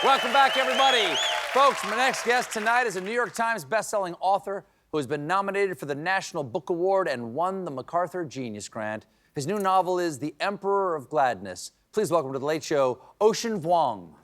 Welcome back, everybody. Folks, my next guest tonight is a New York Times bestselling author who has been nominated for the National Book Award and won the McArthur Genius Grant. His new novel is The Emperor of Gladness. Please welcome to The Late Show, Ocean Vuong.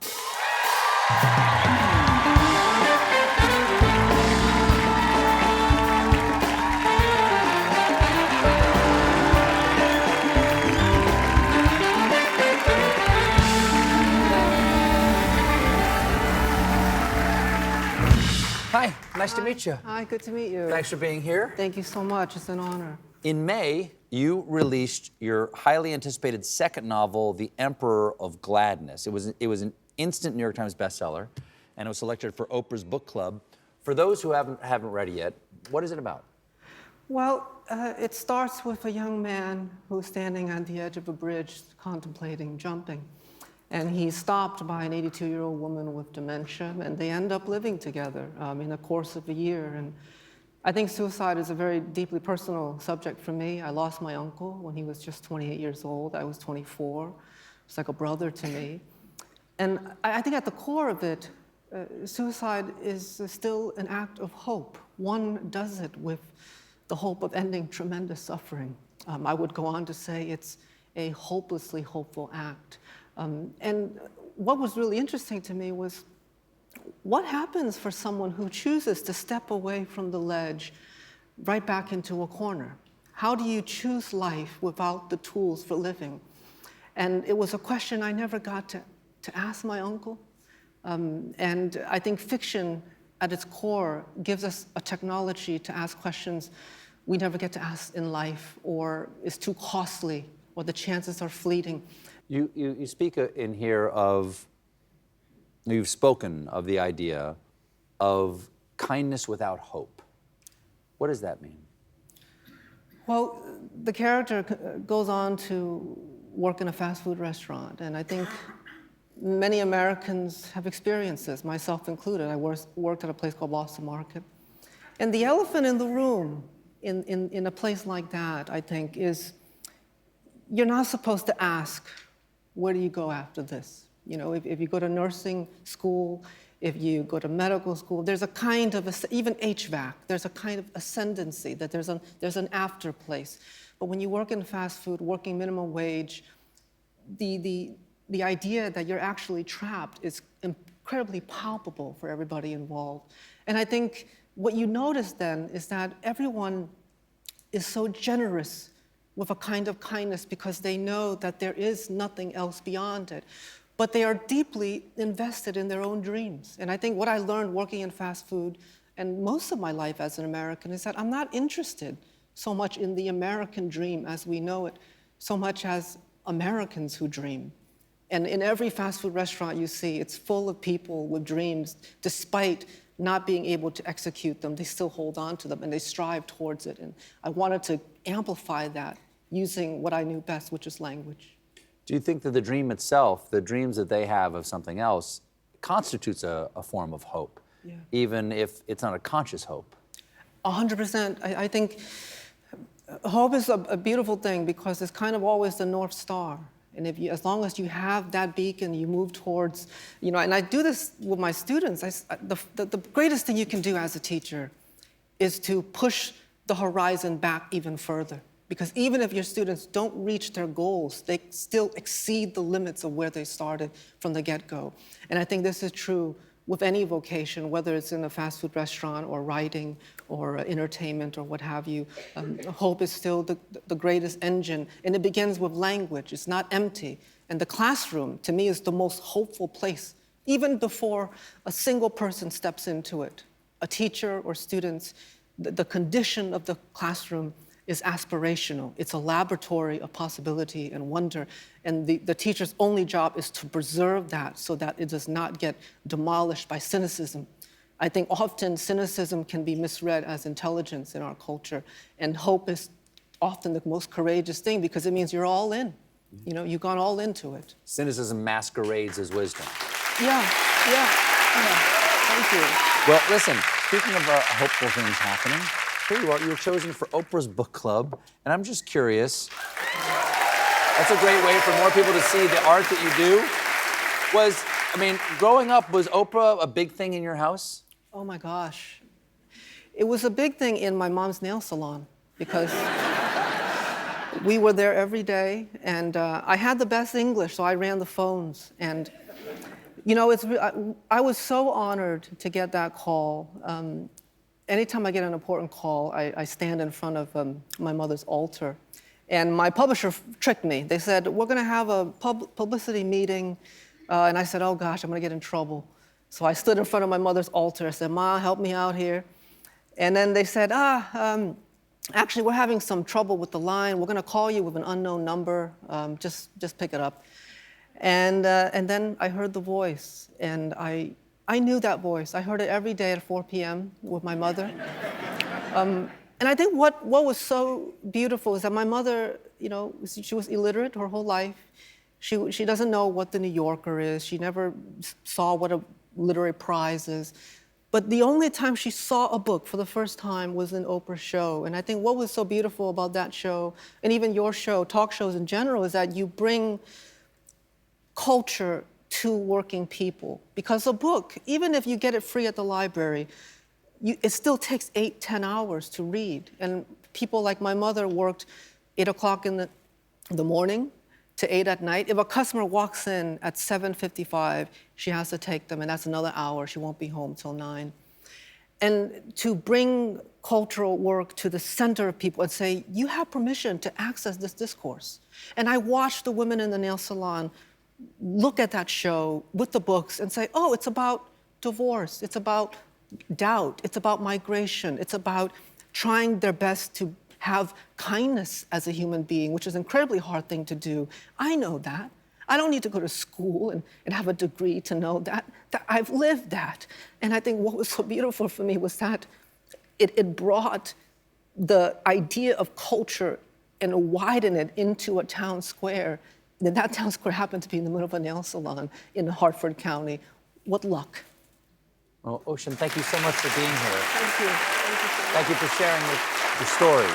Hi, nice to meet you. Hi, good to meet you. Thanks for being here. Thank you so much. It's an honor. In May, you released your highly anticipated second novel, The Emperor of Gladness. It was an instant New York Times bestseller, and it was selected for Oprah's book club. For those who haven't read it yet, what is it about? Well, it starts with a young man who's standing on the edge of a bridge contemplating jumping. And he's stopped by an 82-year-old woman with dementia, and they end up living together in the course of a year. And I think suicide is a very deeply personal subject for me. I lost my uncle when he was just 28 years old. I was 24. It's like a brother to me. And I think at the core of it, suicide is still an act of hope. One does it with the hope of ending tremendous suffering. I would go on to say it's a hopelessly hopeful act. And what was really interesting to me was what happens for someone who chooses to step away from the ledge right back into a corner? How do you choose life without the tools for living? And it was a question I never got to ask my uncle. And I think fiction at its core gives us a technology to ask questions we never get to ask in life, or is too costly, or the chances are fleeting. You speak in here of, you've spoken of the idea of kindness without hope. What does that mean? Well, the character goes on to work in a fast food restaurant, and I think many Americans have experienced this, myself included. I worked at a place called Boston Market. And the elephant in the room in a place like that, I think, is you're not supposed to ask, where do you go after this? You know, if you go to nursing school, if you go to medical school, there's a kind of, even HVAC, there's a kind of ascendancy, that there's an after place. But when you work in fast food, working minimum wage, the idea that you're actually trapped is incredibly palpable for everybody involved. And I think what you notice then is that everyone is so generous with a kind of kindness because they know that there is nothing else beyond it. But they are deeply invested in their own dreams. And I think what I learned working in fast food and most of my life as an American is that I'm not interested so much in the American dream as we know it, so much as Americans who dream. And in every fast food restaurant you see, it's full of people with dreams, despite not being able to execute them. They still hold on to them and they strive towards it. And I wanted to amplify that using what I knew best, which is language. Do you think that the dream itself, the dreams that they have of something else, constitutes a form of hope, even if it's not a conscious hope? 100%. I think hope is a beautiful thing because it's kind of always the North Star. And as long as you have that beacon, you move towards, and I do this with my students. The greatest thing you can do as a teacher is to push the horizon back even further. Because even if your students don't reach their goals, they still exceed the limits of where they started from the get-go. And I think this is true with any vocation, whether it's in a fast food restaurant or writing or entertainment or what have you. Hope is still the greatest engine, and it begins with language. It's not empty. And the classroom, to me, is the most hopeful place, even before a single person steps into it. A teacher or students, the condition of the classroom is aspirational. It's a laboratory of possibility and wonder. And the teacher's only job is to preserve that so that it does not get demolished by cynicism. I think often cynicism can be misread as intelligence in our culture. And hope is often the most courageous thing because it means you're all in. You've gone all into it. Cynicism masquerades as wisdom. Yeah. Thank you. Well, listen, speaking of hopeful things happening, here you are, you were chosen for Oprah's book club, and I'm just curious, that's a great way for more people to see the art that you do. I mean, growing up, was Oprah a big thing in your house? Oh my gosh. It was a big thing in my mom's nail salon because we were there every day, and I had the best English, so I ran the phones. And, you know, I was so honored to get that call. Anytime I get an important call, I stand in front of my mother's altar. And my publisher tricked me. They said, we're going to have a publicity meeting. And I said, oh gosh, I'm going to get in trouble. So I stood in front of my mother's altar. I said, Ma, help me out here. And then they said, actually, we're having some trouble with the line. We're going to call you with an unknown number. Just pick it up. And then I heard the voice. And I knew that voice. I heard it every day at 4 p.m. with my mother. And I think what was so beautiful is that my mother, you know, she was illiterate her whole life. She doesn't know what the New Yorker is. She never saw what a literary prize is. But the only time she saw a book for the first time was in Oprah's show. And I think what was so beautiful about that show, and even your show, talk shows in general, is that you bring culture to working people. Because a book, even if you get it free at the library, it still takes 8-10 hours to read. And people like my mother worked 8 o'clock in the morning to 8 at night. If a customer walks in at 7:55, she has to take them, and that's another hour. She won't be home till 9. And to bring cultural work to the center of people and say, you have permission to access this discourse. And I watched the women in the nail salon look at that show with the books and say, oh, it's about divorce, it's about doubt, it's about migration, it's about trying their best to have kindness as a human being, which is an incredibly hard thing to do. I know that. I don't need to go to school and have a degree to know that I've lived that. And I think what was so beautiful for me was that it brought the idea of culture and widened it into a town square. And that town square happened to be in the middle of a nail salon in Hartford County. What luck. Well, Ocean, thank you so much for being here. Thank you. Thank you for sharing your story.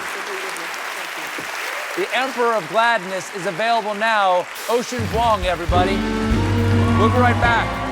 The Emperor of Gladness is available now. Ocean Vuong, everybody. We'll be right back.